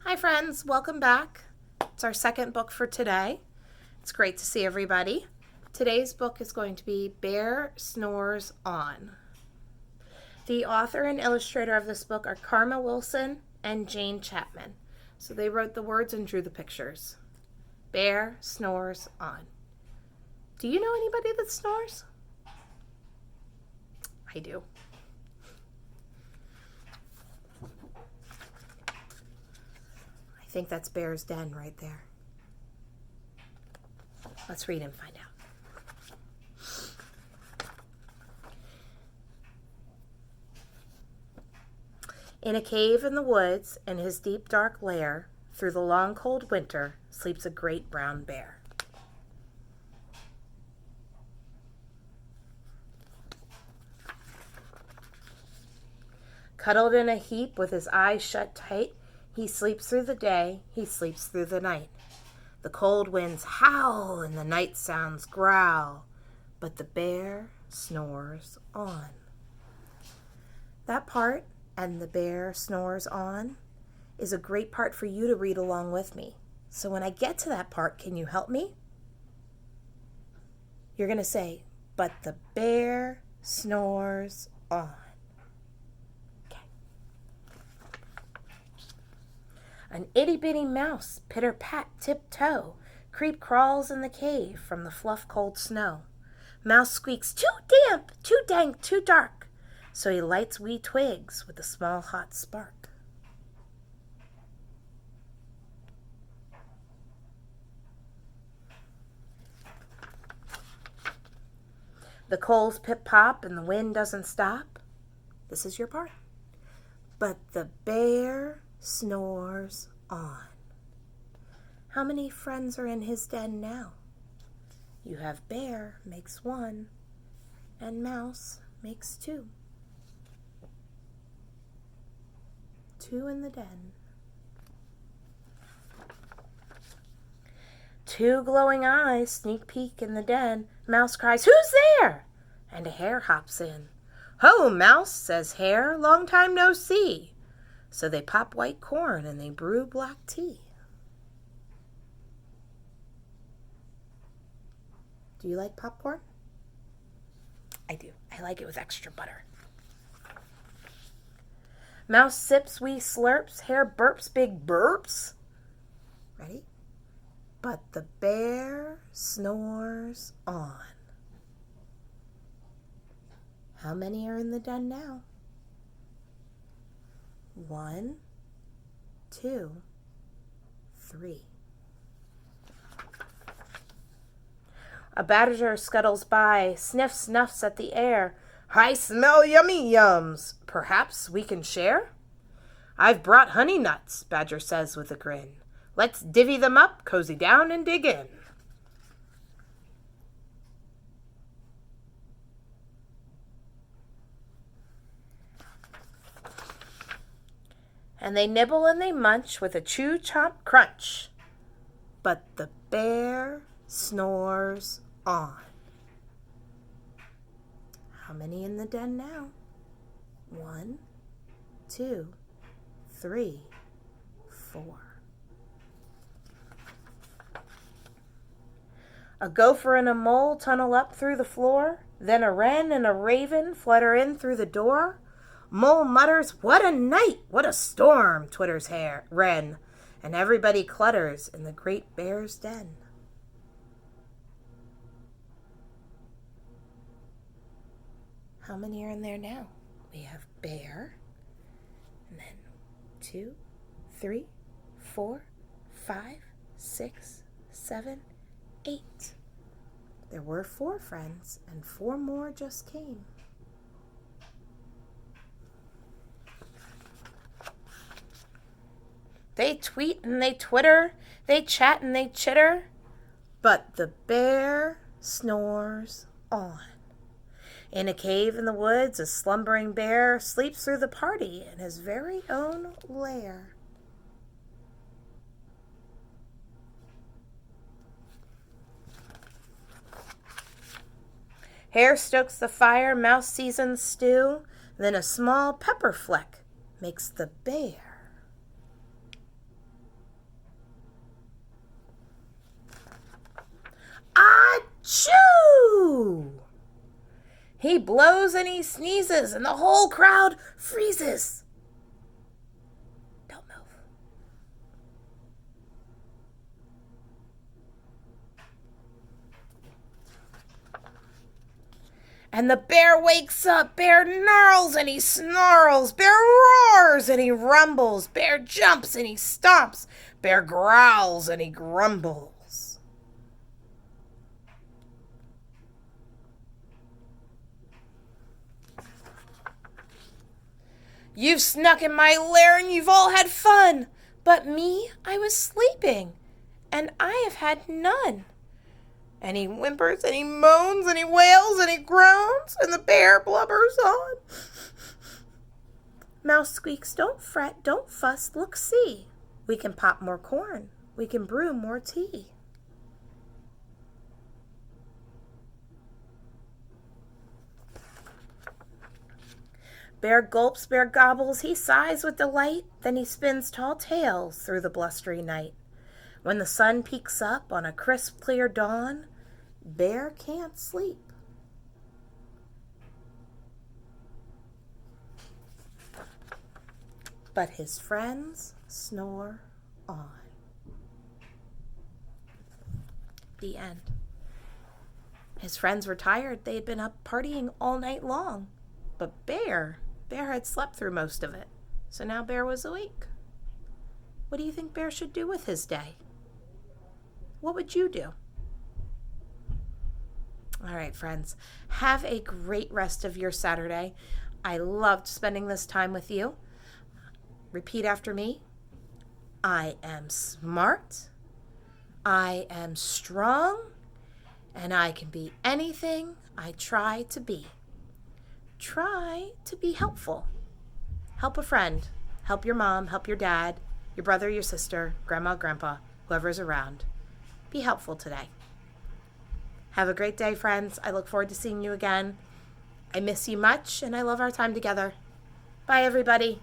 Hi friends, welcome back. It's our second book for today. It's great to see everybody. Today's book is going to be Bear Snores On. The author and illustrator of this book are Karma Wilson and Jane Chapman. So they wrote the words and drew the pictures. Bear Snores On. Do you know anybody that snores? I do. I think that's Bear's den right there. Let's read and find out. In a cave in the woods, in his deep dark lair, through the long cold winter, sleeps a great brown bear. Cuddled in a heap with his eyes shut tight, he sleeps through the day, he sleeps through the night. The cold winds howl and the night sounds growl, but the bear snores on. That part, and the bear snores on, is a great part for you to read along with me. So when I get to that part, can you help me? You're going to say, but the bear snores on. An itty-bitty mouse, pitter-pat, tip-toe, creep crawls in the cave from the fluff-cold snow. Mouse squeaks, too damp, too dank, too dark, so he lights wee twigs with a small hot spark. The coals pip-pop and the wind doesn't stop. This is your part. But the bear snores on. How many friends are in his den now? You have bear makes one, and mouse makes two. Two in the den. Two glowing eyes sneak peek in the den. Mouse cries, "Who's there?" And a hare hops in. "Ho, Mouse," says Hare, "long time no see." So they pop white corn and they brew black tea. Do you like popcorn? I do. I like it with extra butter. Mouse sips wee slurps, Hare burps big burps. Ready? But the bear snores on. How many are in the den now? 1, 2, 3. A badger scuttles by, sniffs, snuffs at the air. "I smell yummy yums. Perhaps we can share?" "I've brought honey nuts," Badger says with a grin. "Let's divvy them up, cozy down, and dig in." And they nibble and they munch with a chew, chomp, crunch. But the bear snores on. How many in the den now? 1, 2, 3, 4. A gopher and a mole tunnel up through the floor. Then a wren and a raven flutter in through the door. Mole mutters, "What a night, what a storm," twitters wren, and everybody clutters in the great bear's den. How many are in there now? We have bear, and then 2, 3, 4, 5, 6, 7, 8. There were 4 friends, and 4 more just came. They tweet and they twitter, they chat and they chitter, but the bear snores on. In a cave in the woods, a slumbering bear sleeps through the party in his very own lair. Hare stokes the fire, mouse seasons stew, then a small pepper fleck makes the bear blows and he sneezes, and the whole crowd freezes. Don't move. And the bear wakes up. Bear gnarls and he snarls. Bear roars and he rumbles. Bear jumps and he stomps. Bear growls and he grumbles. You've snuck in my lair and you've all had fun. But me, I was sleeping, and I have had none. And he whimpers and he moans and he wails and he groans, and the bear blubbers on. Mouse squeaks, don't fret, don't fuss, look, see. We can pop more corn. We can brew more tea. Bear gulps, bear gobbles, he sighs with delight, then he spins tall tales through the blustery night. When the sun peeks up on a crisp, clear dawn, Bear can't sleep. But his friends snore on. The end. His friends were tired. They had been up partying all night long. But Bear had slept through most of it. So now Bear was awake. What do you think Bear should do with his day? What would you do? All right, friends. Have a great rest of your Saturday. I loved spending this time with you. Repeat after me. I am smart. I am strong. And I can be anything I try to be. Try to be helpful. Help a friend. Help your mom. Help your dad. Your brother, your sister, grandma, grandpa, whoever's around. Be helpful today. Have a great day, friends. I look forward to seeing you again. I miss you much, and I love our time together. Bye, everybody.